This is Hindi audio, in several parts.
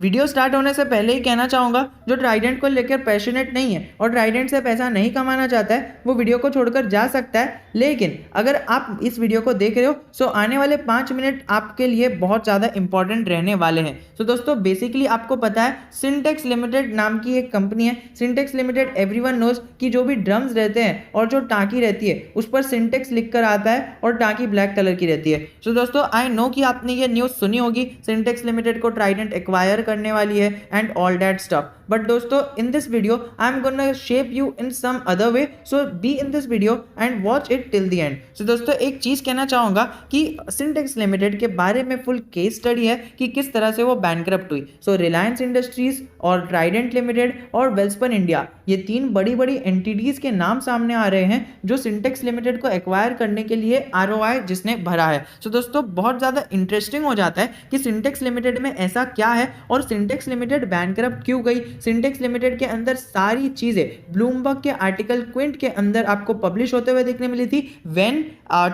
वीडियो स्टार्ट होने से पहले ही कहना चाहूँगा, जो ट्राइडेंट को लेकर पैशनेट नहीं है और ट्राइडेंट से पैसा नहीं कमाना चाहता है, वो वीडियो को छोड़कर जा सकता है। लेकिन अगर आप इस वीडियो को देख रहे हो, सो आने वाले 5 मिनट आपके लिए बहुत ज़्यादा इंपॉर्टेंट रहने वाले हैं। सो दोस्तों, बेसिकली आपको पता है सिंटेक्स लिमिटेड नाम की एक कंपनी है। सिंटेक्स लिमिटेड एवरीवन नोज कि जो भी ड्रम्स रहते हैं और जो टाँकी रहती है उस पर सिंटेक्स लिख कर आता है और टाँकी ब्लैक कलर की रहती है। सो दोस्तों, आई नो कि आपने ये न्यूज़ सुनी होगी, सिंटेक्स लिमिटेड को ट्राइडेंट एक्वायर करने वाली है and all that stuff. But दोस्तों, in this video I am gonna shape you in some other way, so be in this video and watch it till the end. So दोस्तों, एक चीज कहना चाहूंगा कि सिंटेक्स लिमिटेड के बारे में फुल केस स्टडी है कि किस तरह से वो बैंकरप्ट हुई। सो रिलायंस इंडस्ट्रीज और ट्राइडेंट लिमिटेड और वेल्सपन इंडिया, ये तीन बड़ी बड़ी एंटिटीज के नाम सामने आ रहे हैं जो सिंटेक्स लिमिटेड को एक्वायर करने के लिए आरओआई जिसने भरा है। सो दोस्तों, बहुत ज्यादा इंटरेस्टिंग हो जाता है कि सिंटेक्स लिमिटेड में ऐसा क्या है और सिंटेक्स लिमिटेड बैंकरप्ट क्यों गई। सिंटेक्स लिमिटेड के अंदर सारी चीजें ब्लूमबर्ग के आर्टिकल क्विंट के अंदर आपको पब्लिश होते हुए देखने मिली थी व्हेन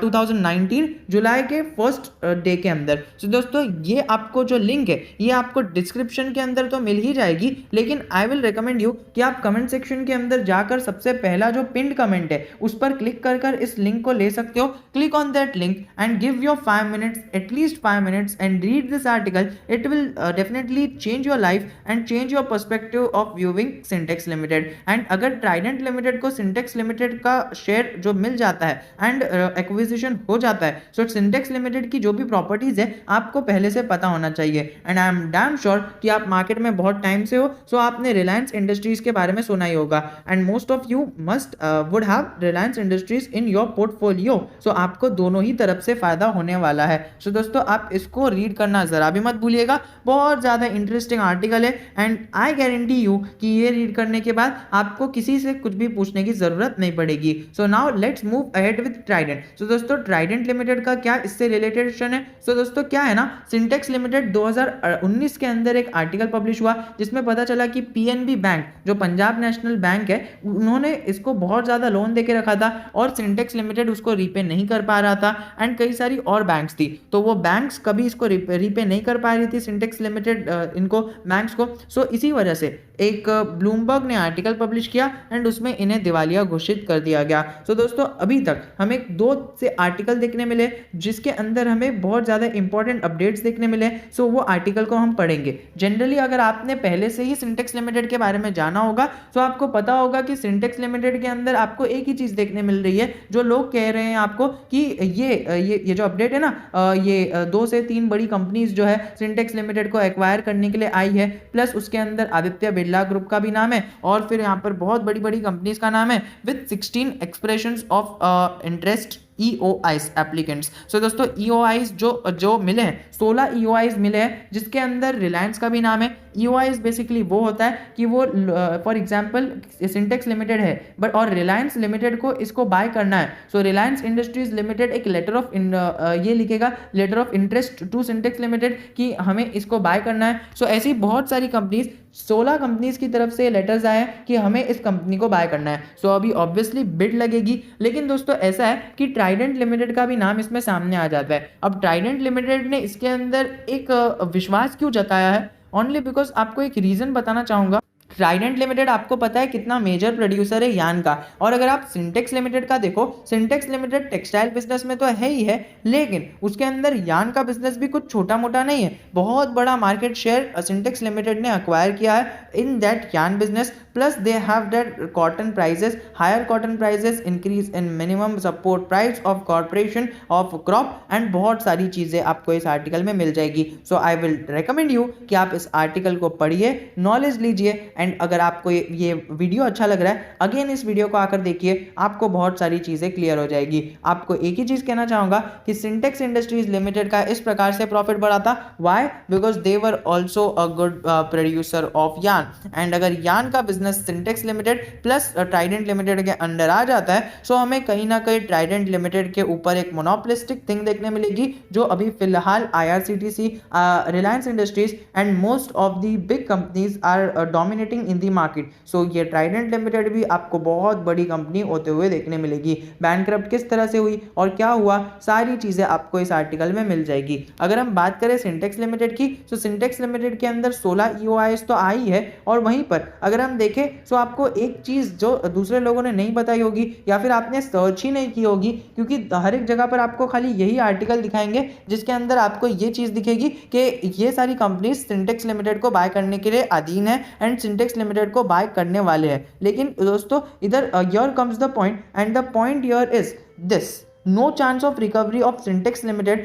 2019 जुलाई के फर्स्ट डे के अंदर। तो दोस्तों, ये आपको जो लिंक है ये आपको डिस्क्रिप्शन के अंदर तो मिल ही जाएगी, लेकिन आई विल रिकमेंड यू कि आप कमेंट सेक्शन के अंदर जाकर सबसे पहला जो पिंड कमेंट है उस पर क्लिक कर कर इस लिंक को ले सकते हो। Click on that link and give your 5 minutes, at least 5 minutes, and read this article. It will definitely change your life and change your perspective of viewing Syntex limited. And अगर ट्राइडेंट लिमिटेड को सिंटेक्स लिमिटेड का शेयर जो मिल जाता है एंड एक्विजिशन हो जाता है, सो सिंटेक्स लिमिटेड की जो भी प्रॉपर्टीज है आपको पहले से पता होना चाहिए। And I am damn sure कि आप मार्केट में बहुत टाइम से हो, सो आपने रिलायंस इंडस्ट्रीज के बारे में सुना ही होगा and most of you must would have Reliance Industries in your portfolio. So आपको दोनों ही तरफ से फायदा होने वाला है। सो दोस्तों, आप इसको रीड करना जरा भी मत भूलिएगा, बहुत ज्यादा इंटरेस्टिंग आर्टिकल है एंड आई गारंटी यू कि ये रीड करने के बाद आपको किसी से कुछ भी पूछने की जरूरत नहीं पड़ेगी। So now let's move ahead with Trident. So दोस्तों, ट्राइडेंट लिमिटेड का क्या इससे रिलेटेड है? सो दोस्तों, क्या है ना, सिंटेक्स लिमिटेड 2019 के अंदर एक आर्टिकल पब्लिश हुआ जिसमें पता चला कि पीएनबी बैंक, जो पंजाब नेशनल बैंक है, उन्होंने इसको बहुत ज्यादा लोन देके रखा था और सिंटेक्स लिमिटेड उसको रीपे नहीं कर पा रहा था एंड कई सारी और बैंक्स थी, तो वो बैंक्स कभी इसको रीपे नहीं कर पा रही थी सिंटेक्स लिमिटेड इनको बैंक्स को। सो इसी वजह से एक ब्लूमबर्ग ने आर्टिकल पब्लिश किया एंड उसमें इन्हें दिवालिया घोषित कर दिया गया। सो दोस्तों, अभी तक हमें 2 से आर्टिकल देखने मिले जिसके अंदर हमें बहुत ज़्यादा इंपॉर्टेंट अपडेट्स देखने मिले। सो वो आर्टिकल को हम पढ़ेंगे। जनरली अगर आपने पहले से ही सिंटेक्स लिमिटेड के बारे में जाना होगा तो आपको पता होगा कि सिंटेक्स लिमिटेड के अंदर आपको एक ही चीज़ देखने मिल रही है, जो लोग कह रहे हैं आपको कि ये जो अपडेट है ना, ये 2 से 3 बड़ी कंपनीज जो है सिंटेक्स लिमिटेड को एक्वायर करने के लिए आई है, प्लस उसके अंदर आदित्य बिरला ग्रुप का भी नाम है और फिर यहाँ पर बहुत बड़ी बड़ी कंपनीज का नाम है with 16 expressions of interest EOIs applicants. So दोस्तों, EOIs जो मिले हैं, 16 EOIs मिले हैं जिसके अंदर रिलायंस का भी नाम है। EOIs बेसिकली वो होता है कि वो फॉर एग्जांपल सिंटेक्स लिमिटेड है बट और रिलायंस लिमिटेड को इसको बाय करना है, सो रिलायंस इंडस्ट्रीज लिमिटेड एक लेटर ऑफ ये लिखेगा, letter of interest to Syntex limited कि हमें इसको बाय करना है। सो ऐसी बहुत सारी कंपनीज, 16 कंपनीज की तरफ से लेटर्स आए कि हमें इस कंपनी को बाय करना है। सो अभी ऑब्वियसली बिड लगेगी, लेकिन दोस्तों ऐसा है कि ट्राइडेंट लिमिटेड का भी नाम इसमें सामने आ जाता है। अब ट्राइडेंट लिमिटेड ने इसके अंदर एक विश्वास क्यों जताया है, ओनली बिकॉज आपको एक रीजन बताना चाहूंगा। ट्राइडेंट लिमिटेड आपको पता है कितना मेजर प्रोड्यूसर है यान का, और अगर आप सिंटेक्स लिमिटेड का देखो, सिंटेक्स लिमिटेड टेक्सटाइल बिजनेस में तो है ही है, लेकिन उसके अंदर यान का बिजनेस भी कुछ छोटा मोटा नहीं है। बहुत बड़ा मार्केट शेयर सिंटेक्स लिमिटेड ने अक्वायर किया है in that yarn business, plus they have that cotton prices, higher cotton prices, increase in minimum support price of corporation of crop and बहुत सारी चीजें आपको इस आर्टिकल में मिल जाएगी। So I will recommend you कि आप इस आर्टिकल को पढ़िए, नॉलेज लीजिए एंड अगर आपको ये वीडियो अच्छा लग रहा है, अगेन इस वीडियो को आकर देखिए, आपको बहुत सारी चीजें क्लियर हो जाएगी। आपको एक ही चीज कहना चाहूंगा कि सिंटेक्स इंडस्ट्रीज लिमिटेड का इस प्रकार से प्रॉफिट बढ़ा था, why? Because they were also a good producer of yarn, and अगर यार्न का business business Syntex limited plus Trident limited के अंडर आ जाता है, सो हमें कहीं ना कहीं ट्राइडेंट लिमिटेड के ऊपर एक मोनोपोलिस्टिक थिंग देखने मिलेगी, जो अभी फिलहाल IRCTC, Reliance Industries and most of the big companies are dominating in the market. So ये ट्राइडेंट लिमिटेड भी आपको बहुत बड़ी कंपनी होते हुए देखने मिलेगी। बैंकरप्ट किस तरह से हुई और क्या हुआ, सारी चीजें आपको इस आर्टिकल में मिल जाएगी। अगर हम बात करें सिंटेक्स लिमिटेड की, तो सिंटेक्स लिमिटेड के अंदर 16 EOIs तो आई है, और वहीं पर अगर हम देखें तो आपको एक चीज जो दूसरे लोगों ने नहीं बताई होगी या फिर आपने सर्च ही नहीं की होगी, क्योंकि हर एक जगह पर आपको खाली यही आर्टिकल दिखाएंगे जिसके अंदर आपको ये चीज दिखेगी कि ये सारी कंपनीज सिंटेक्स लिमिटेड को बाय करने के लिए अधीन है एंड सिंटेक्स लिमिटेड को बाय करने वाले हैं। लेकिन दोस्तों इधर your comes the point, and the point your is this: no chance of recovery of Syntex Limited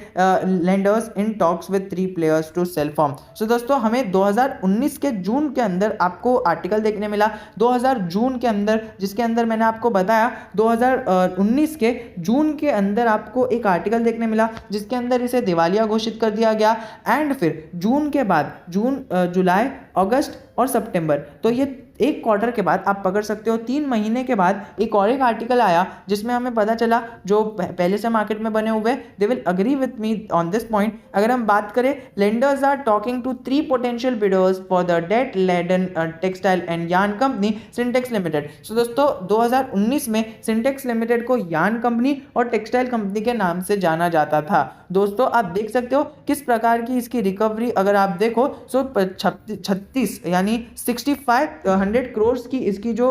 lenders in talks with 3 players to sell firm। so दोस्तों हमें 2019 के जून के अंदर आपको आर्टिकल देखने मिला, 2000 जून के अंदर, जिसके अंदर मैंने आपको बताया 2019 के जून के अंदर आपको एक आर्टिकल देखने मिला जिसके अंदर इसे दिवालिया घोषित कर दिया गया। एंड फिर जून के बाद जून, जुलाई, अगस्त और सितंबर, तो ये एक क्वार्टर के बाद आप पकड़ सकते हो 3 महीने के बाद एक और एक आर्टिकल आया जिसमें हमें पता चला जो पहले से मार्केट में बने हुए they will agree with me on this point. अगर हम बात करें, lenders are talking to 3 potential bidders for the debt laden textile and yarn company Syntex limited. So दोस्तों 2019 में सिंटेक्स लिमिटेड को यार्न कंपनी और टेक्सटाइल कंपनी के नाम से जाना जाता था। दोस्तों आप देख सकते हो किस प्रकार की इसकी रिकवरी, अगर आप देखो सो 36 यानी 6500 करोड़ की इसकी जो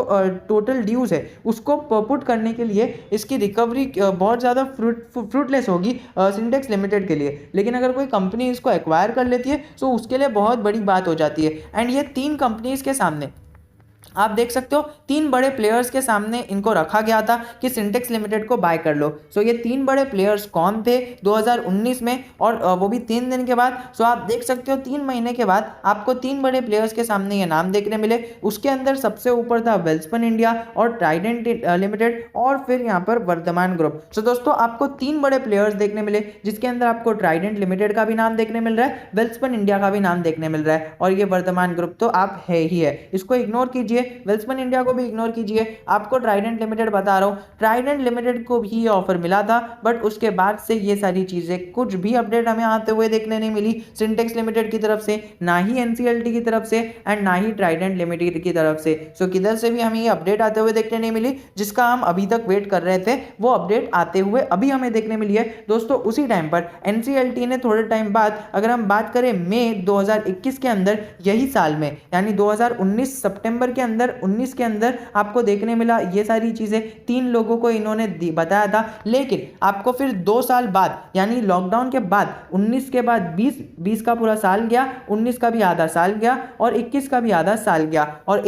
टोटल ड्यूज है उसको पुट करने के लिए इसकी रिकवरी बहुत ज़्यादा फ्रूटलेस होगी सिंटेक्स लिमिटेड के लिए। लेकिन अगर कोई कंपनी इसको एक्वायर कर लेती है तो उसके लिए बहुत बड़ी बात हो जाती है। एंड ये 3 कंपनीज के सामने आप देख सकते हो 3 बड़े प्लेयर्स के सामने इनको रखा गया था कि सिंटेक्स लिमिटेड को बाय कर लो। सो ये 3 बड़े प्लेयर्स कौन थे 2019 में, और वो भी 3 दिन के बाद। सो आप देख सकते हो 3 महीने के बाद आपको 3 बड़े प्लेयर्स के सामने ये नाम देखने मिले। उसके अंदर सबसे ऊपर था वेल्सपन इंडिया और ट्राइडेंट लिमिटेड और फिर यहाँ पर वर्धमान ग्रुप। सो दोस्तों आपको 3 बड़े प्लेयर्स देखने मिले जिसके अंदर आपको ट्राइडेंट लिमिटेड का भी नाम देखने मिल रहा है, वेल्सपन इंडिया का भी नाम देखने मिल रहा है, और ये वर्धमान ग्रुप तो आप है ही है, इसको इग्नोर कीजिए, वेल्सपन इंडिया को भी इग्नोर कीजिए। आपको ट्राइडेंट लिमिटेड बता रहा हूं, ट्राइडेंट लिमिटेड को भी ये ऑफर मिला था, बट उसके बाद से ये सारी चीजें कुछ भी अपडेट हमें आते हुए देखने नहीं मिली सिंटेक्स लिमिटेड की तरफ से, ना ही NCLT की तरफ से एंड ना ही ट्राइडेंट लिमिटेड की तरफ से। सो किधर से भी हमें ये अपडेट आते हुए देखने नहीं मिली जिसका हम अभी तक वेट कर रहे थे, वो अपडेट आते हुए अभी हमें देखने मिली है। दोस्तों उसी टाइम पर NCLT ने थोड़े टाइम बाद, अगर हम बात करें मई 2021 के अंदर, यही साल में यानी 2019 सितंबर के अंदर 19 के अंदर आपको देखने मिला ये सारी चीजें 3 लोगों को इन्होंने बताया था। लेकिन आपको फिर 2 साल बाद यानी लॉकडाउन के बाद 19 के बाद 20 का पूरा साल गया, 19 का भी आधा साल गया और 21 का भी आधा साल गया, और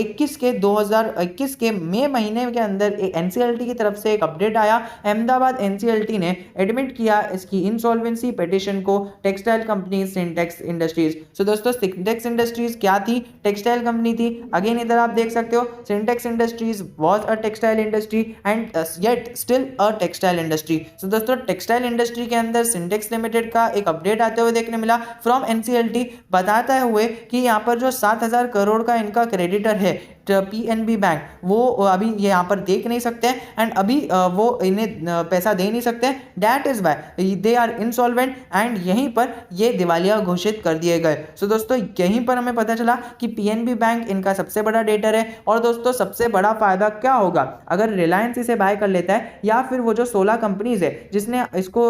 2021 के मई महीने के अंदर NCLT की तरफ से एक अपडेट आया। अहमदाबाद NCLT ने एडमिट किया इसकी इंसॉल्वेंसी पिटीशन को टेक्सटाइल कंपनी सिंटेक्स इंडस्ट्रीज। सो दोस्तों सिंटेक्स इंडस्ट्रीज क्या थी? टेक्सटाइल कंपनी थी। अगेन इधर आप देख सकते हो Syntex industries was a textile industry and yet still a textile industry. So दोस्तों टेक्सटाइल इंडस्ट्री के अंदर सिंटेक्स लिमिटेड का एक अपडेट आते हुए देखने मिला फ्रॉम NCLT, बताते हुए कि यहाँ पर जो 7000 करोड़ का इनका क्रेडिटर है PNB बैंक, वो अभी ये यहाँ पर देख नहीं सकते एंड अभी वो इन्हें पैसा दे नहीं सकते, that is why they are insolvent and यहीं पर ये दिवालिया घोषित कर दिए गए। सो दोस्तों यहीं पर हमें पता चला कि PNB बैंक इनका सबसे बड़ा डेटर है। और दोस्तों सबसे बड़ा फायदा क्या होगा अगर रिलायंस इसे बाय कर लेता है, या फिर वो जो 16 कंपनीज है जिसने इसको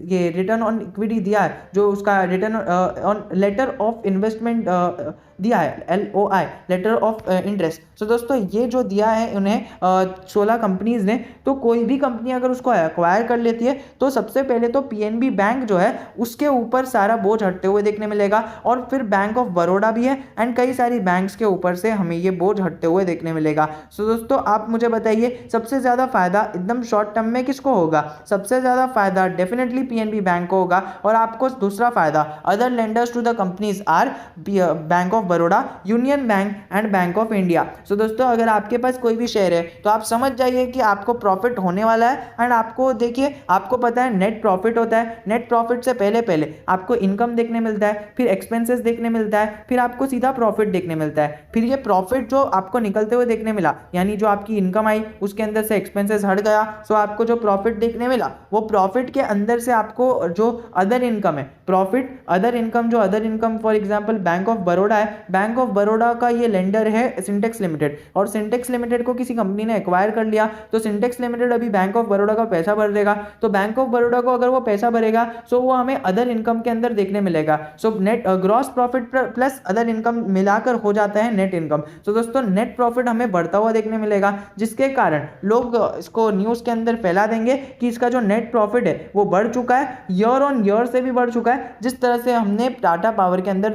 ये रिटर्न ऑन इक्विटी दिया है, जो उसका return on letter of investment दिया है, LOI letter of interest. So दोस्तों ये जो दिया है उन्हें 16 कंपनीज ने, तो कोई भी कंपनी अगर उसको एक्वायर कर लेती है तो सबसे पहले तो PNB बैंक जो है उसके ऊपर सारा बोझ हटते हुए देखने मिलेगा, और फिर बैंक ऑफ बड़ौदा भी है एंड कई सारी बैंक्स के ऊपर से हमें ये बोझ हटते हुए देखने मिलेगा। सो दोस्तों आप मुझे बताइए सबसे ज़्यादा फायदा एकदम शॉर्ट टर्म में किसको होगा? सबसे ज़्यादा फायदा डेफिनेटली PNB बैंक को होगा, और आपको दूसरा फायदा other lenders to the companies are bank of Baroda, Union bank and bank of India. So दोस्तों अगर आपके पास कोई भी शेयर है तो आप समझ जाइए कि आपको प्रॉफिट होने वाला है। एंड आपको देखिए, आपको पता है नेट प्रॉफिट होता है, नेट प्रॉफिट से पहले आपको इनकम देखने मिलता है, फिर एक्सपेंसेस देखने मिलता है, फिर आपको सीधा प्रॉफिट देखने मिलता है, फिर ये प्रॉफिट जो आपको निकलते हुए देखने मिला, यानी जो आपकी इनकम आई उसके अंदर से एक्सपेंसेस हट गया, सो आपको जो प्रॉफिट देखने मिला वो प्रॉफिट के अंदर से आपको जो अदर इनकम है, प्रॉफिट अदर इनकम, जो other income for example bank of Baroda है, बैंक ऑफ बड़ौदा का ये लेंडर है सिंटेक्स लिमिटेड, और सिंटेक्स लिमिटेड को किसी कंपनी ने एक्वायर कर लिया, तो सिंटेक्स लिमिटेड अभी बैंक ऑफ बड़ौदा का पैसा भर देगा, तो बैंक ऑफ बड़ौदा को अगर वो पैसा भरेगा सो वो हमें अदर इनकम के अंदर देखने मिलेगा। So net gross profit plus other income मिलाकर हो जाता है नेट इनकम। तो दोस्तों नेट प्रॉफिट हमें बढ़ता हुआ देखने मिलेगा, जिसके कारण लोग इसको न्यूज के अंदर फैला देंगे कि इसका जो नेट प्रॉफिट है वो बढ़ चुका है, ईयर ऑन ईयर से भी बढ़ चुका है, जिस तरह से हमने टाटा पावर के अंदर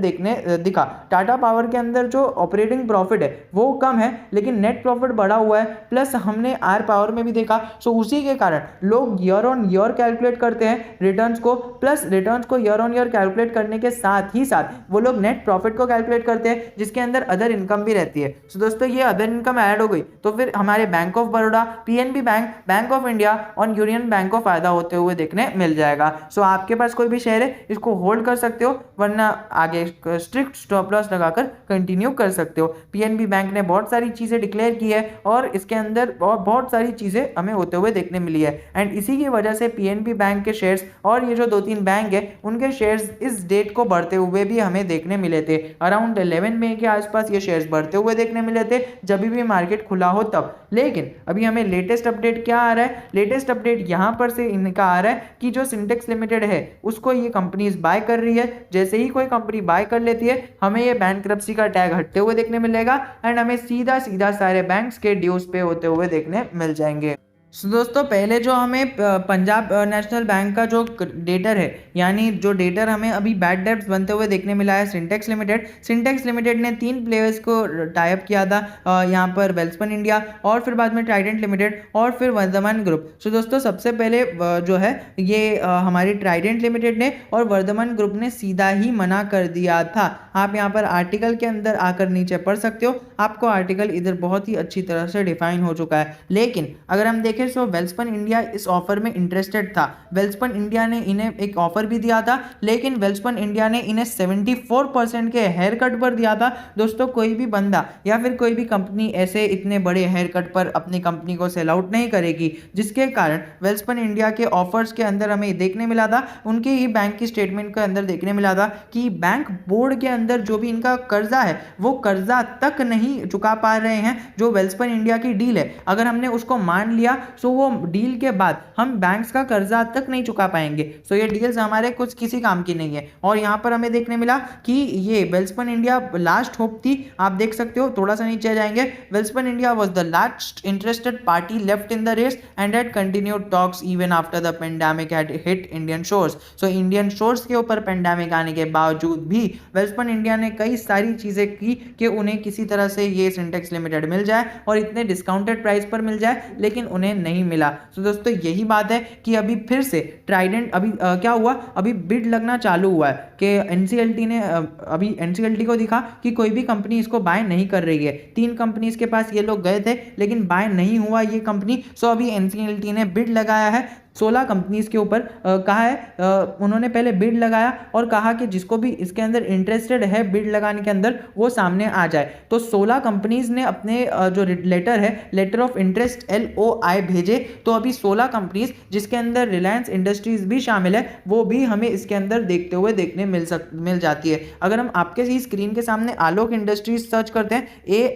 दिखा। टाटा पावर के अंदर जो ऑपरेटिंग प्रॉफिट है वो कम है, लेकिन नेट प्रॉफिट बढ़ा हुआ है, प्लस हमने आर पावर में भी देखा। सो उसी के कारण लोग ईयर ऑन ईयर कैलकुलेट करते हैं रिटर्न्स को, प्लस रिटर्न्स को ईयर ऑन ईयर कैलकुलेट करने के साथ ही साथ वो लोग नेट प्रॉफिट को कैलकुलेट करते हैं, जिसके अंदर अदर इनकम भी रहती है। सो दोस्तों ये अदर इनकम ऐड हो गई तो फिर हमारे bank of Baroda, PNB bank, bank of India और यूनियन बैंक को फायदा होते हुए देखने मिल जाएगा। सो आपके पास कोई भी शेयर है इसको होल्ड कर सकते हो, वरना आगे स्ट्रिक्ट स्टॉप लॉस लगाकर कंटिन्यू कर सकते हो। पीएनबी बैंक ने बहुत सारी चीजें डिक्लेयर की है और इसके अंदर बहुत सारी चीजें हमें होते हुए देखने मिली है, एंड इसी की वजह से पीएनबी बैंक के शेयर्स और ये जो 2-3 बैंक है उनके शेयर्स इस डेट को बढ़ते हुए भी हमें देखने मिले थे। अराउंड 11 मई के आसपास ये शेयर्स बढ़ते हुए देखने मिले थे जब भी मार्केट खुला हो तब। लेकिन अभी हमें लेटेस्ट अपडेट क्या आ रहा है, लेटेस्ट अपडेट यहाँ पर से इनका आ रहा है कि जो सिंटेक्स लिमिटेड है उसको ये कंपनीज बाय कर रही है। जैसे ही कोई कंपनी बाय कर लेती है हमें ये बैंकरप्सी का टैग हटते हुए देखने मिलेगा, एंड हमें सीधा सीधा सारे बैंक्स के ड्यूज पे होते हुए देखने मिल जाएंगे। दोस्तों पहले जो हमें पंजाब नेशनल बैंक का जो डेटर है, यानी जो डेटर हमें अभी बैड डेब्ट्स बनते हुए देखने मिला है सिंटेक्स लिमिटेड। सिंटेक्स लिमिटेड ने 3 प्लेयर्स को टाई अप किया था, यहाँ पर वेल्सपन इंडिया और फिर बाद में ट्राइडेंट लिमिटेड और फिर वर्धमान ग्रुप। सो दोस्तों सबसे पहले जो है ये हमारी ट्राइडेंट लिमिटेड ने और वर्धमान ग्रुप ने सीधा ही मना कर दिया था। आप यहाँ पर आर्टिकल के अंदर आकर नीचे पढ़ सकते हो, आपको आर्टिकल इधर बहुत ही अच्छी तरह से डिफाइन हो चुका है। लेकिन अगर हम देखें सो वेल्सपन इंडिया इस ऑफर में इंटरेस्टेड था। वेल्सपन इंडिया ने इन्हें एक ऑफर भी दिया था, लेकिन वेल्सपन इंडिया ने इन्हें 74% के हेयर कट पर दिया था। दोस्तों कोई भी बंदा या फिर कोई भी कंपनी ऐसे इतने बड़े हेयर कट पर अपनी कंपनी को सेल आउट नहीं करेगी, जिसके कारण वेल्सपन इंडिया के ऑफर्स के अंदर हमें देखने मिला था, उनके ही बैंक की स्टेटमेंट के अंदर देखने मिला था कि बैंक बोर्ड के अंदर जो भी इनका कर्जा है वो कर्जा तक नहीं चुका पा रहे हैं। जो वेल्सपन इंडिया की डील है अगर हमने उसको मान लिया सो वो डील के बाद हम बैंक्स का कर्जा तक नहीं चुका पाएंगे। सो ये डील्स हमारे कुछ किसी काम की नहीं है। और यहाँ पर हमें देखने मिला कि ये वेल्सपन इंडिया लास्ट होप थी। आप देख सकते हो थोड़ा सा नीचे जाएंगे, Welspun India was the last interested party left in the race and had continued talks even after the pandemic had hit Indian shores. So Indian shores के ऊपर पेंडेमिक आने के बावजूद भी वेल्सपन इंडिया ने कई सारी चीजें की कि उन्हें किसी तरह से ये सिंटेक्स लिमिटेड मिल जाए और इतने डिस्काउंटेड प्राइस पर मिल जाए, लेकिन उन्हें नहीं मिला। तो दोस्तों यही बात है कि अभी फिर से ट्राइडेंट अभी क्या हुआ, अभी बिड लगना चालू हुआ है कि एनसीएलटी ने अभी एनसीएलटी को दिखा कि कोई भी कंपनी इसको बाय नहीं कर रही है। 3 कंपनीज के पास ये लोग गए थे लेकिन बाय नहीं हुआ ये कंपनी। सो अभी एनसीएलटी ने बिड लगाया है 16 कंपनीज के ऊपर। कहा है उन्होंने पहले बिड लगाया और कहा कि जिसको भी इसके अंदर इंटरेस्टेड है बिड लगाने के अंदर वो सामने आ जाए। तो 16 कंपनीज ने अपने जो लेटर है, लेटर ऑफ इंटरेस्ट LOI भेजे। तो अभी 16 कंपनीज जिसके अंदर रिलायंस इंडस्ट्रीज भी शामिल है वो भी हमें इसके अंदर देखते हुए देखने मिल जाती है। अगर हम आपके ही स्क्रीन के सामने आलोक इंडस्ट्रीज सर्च करते हैं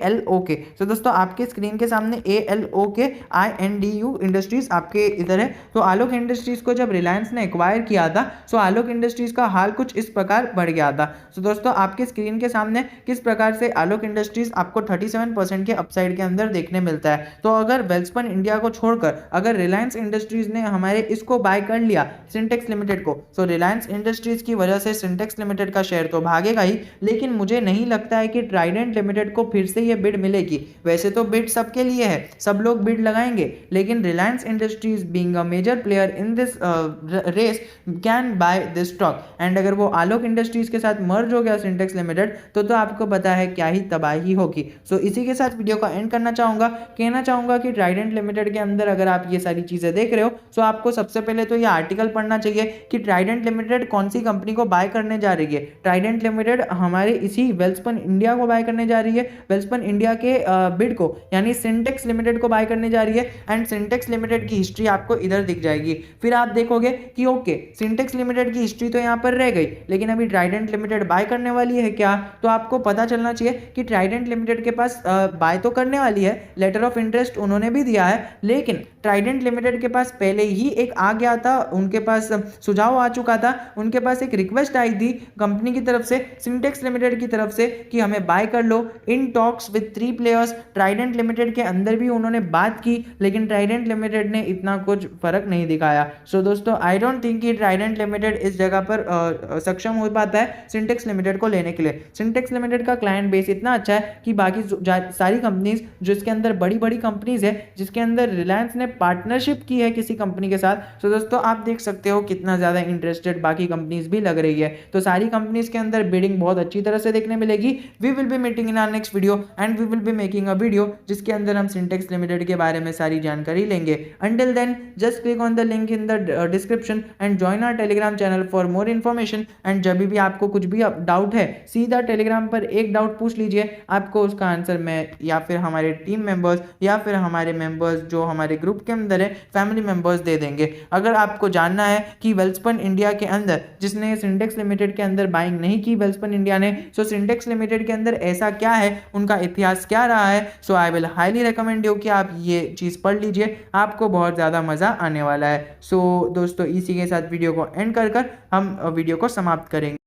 ALOK, तो दोस्तों आपके स्क्रीन के सामने ALOK INDU इंडस्ट्रीज आपके इधर है। तो आलोक इंडस्ट्रीज को जब रिलायंस ने एक्वायर किया था सो आलोक इंडस्ट्रीज का हाल कुछ इस प्रकार बढ़ गया था। सो दोस्तों आपके स्क्रीन के सामने किस प्रकार से आलोक इंडस्ट्रीज आपको 37% के अपसाइड के अंदर देखने मिलता है। तो अगर वेल्सपन इंडिया को छोड़कर अगर रिलायंस इंडस्ट्रीज ने हमारे इसको बाय कर लिया सिंटेक्स लिमिटेड को, सो रिलायंस इंडस्ट्रीज की वजह से सिंटेक्स लिमिटेड का शेयर तो भागेगा ही, लेकिन मुझे नहीं लगता है कि ट्राइडेंट लिमिटेड को फिर से ये बिड मिलेगी। वैसे तो बिड सबके लिए है, सब लोग बिड लगाएंगे, लेकिन Reliance industries being a major major player in this race can buy this stock. And अगर वो आलोक इंडस्ट्रीज के साथ मर्ज हो गया सिंटेक्स लिमिटेड तो आपको पता है क्या ही तबाही होगी। सो इसी के साथ वीडियो को एंड करना चाहूँगा, कहना चाहूँगा कि ट्राइडेंट लिमिटेड के अंदर अगर आप ये सारी चीज़ें देख रहे हो तो आपको सबसे पहले तो ये आर्टिकल पढ़ना चाहिए कि ट्राइडेंट लिमिटेड कौन सी कंपनी को बाय करने जा रही है। ट्राइडेंट लिमिटेड हमारे इसी वेल्सपन इंडिया को बाय करने जा रही है, वेल्सपन इंडिया के बिड को यानी सिंटेक्स लिमिटेड को बाय करने जा रही है। एंड सिंटेक्स लिमिटेड की हिस्ट्री आपको इधर दिख जाएगी। फिर आप देखोगे कि ओके सिंटेक्स लिमिटेड की हिस्ट्री तो यहाँ पर रह गई, लेकिन अभी ट्राइडेंट लिमिटेड बाय करने वाली है क्या, तो आपको पता चलना चाहिए कि ट्राइडेंट लिमिटेड के पास बाय तो करने वाली है, लेटर ऑफ इंटरेस्ट उन्होंने भी दिया है, लेकिन ट्राइडेंट लिमिटेड के पास पहले ही एक आ गया था, उनके पास सुझाव आ चुका था, उनके पास एक रिक्वेस्ट आई थी कंपनी की तरफ से, सिंटेक्स लिमिटेड की तरफ से कि हमें बाय कर लो in talks with 3 players. Trident limited के अंदर भी उन्होंने बात की, लेकिन ट्राइडेंट लिमिटेड ने इतना कुछ फर्क नहीं दिखाया। सो दोस्तों आई डोंट थिंक कि ट्राइडेंट लिमिटेड इस जगह पर सक्षम हो पाता है सिंटेक्स लिमिटेड को लेने के लिए। सिंटेक्स लिमिटेड का क्लाइंट बेस इतना अच्छा है कि बाकी सारी कंपनीज जिसके अंदर बड़ी बड़ी कंपनीज है, जिसके अंदर रिलायंस ने पार्टनरशिप की है किसी कंपनी के साथ, तो दोस्तों आप देख सकते हो कितना ज़्यादा इंटरेस्टेड बाकी कंपनीज भी लग रही है। तो सारी कंपनीज के अंदर बिडिंग बहुत अच्छी तरह से देखने मिलेगी। We will be meeting in our next video and we will be making a video जिसके अंदर हम सिंटेक्स लिमिटेड के बारे में सारी जानकारी लेंगे। Until then just click on the link in the description and join our Telegram channel for more information. And जब भी आपको कुछ भी डाउट है सीधा टेलीग्राम पर एक डाउट पूछ लीजिए, आपको उसका आंसर मैं या फिर हमारे टीम मेंबर्स या फिर हमारे मेंबर्स जो हमारे ग्रुप के अंदर है फैमिली मेंबर्स दे देंगे। अगर आपको जानना है कि वेल्सपन इंडिया के अंदर जिसने सिंटेक्स लिमिटेड के अंदर बाइंग नहीं की वेल्सपन इंडिया ने, सो सिंटेक्स लिमिटेड के अंदर ऐसा क्या है, उनका इतिहास क्या रहा है, so I will highly recommend you कि आप ये चीज़ पढ़ लीजिए, आपको बहुत ज़्यादा मज़ा आने वाला है। सो दोस्तों इसी के साथ वीडियो को एंड कर हम वीडियो को समाप्त करेंगे।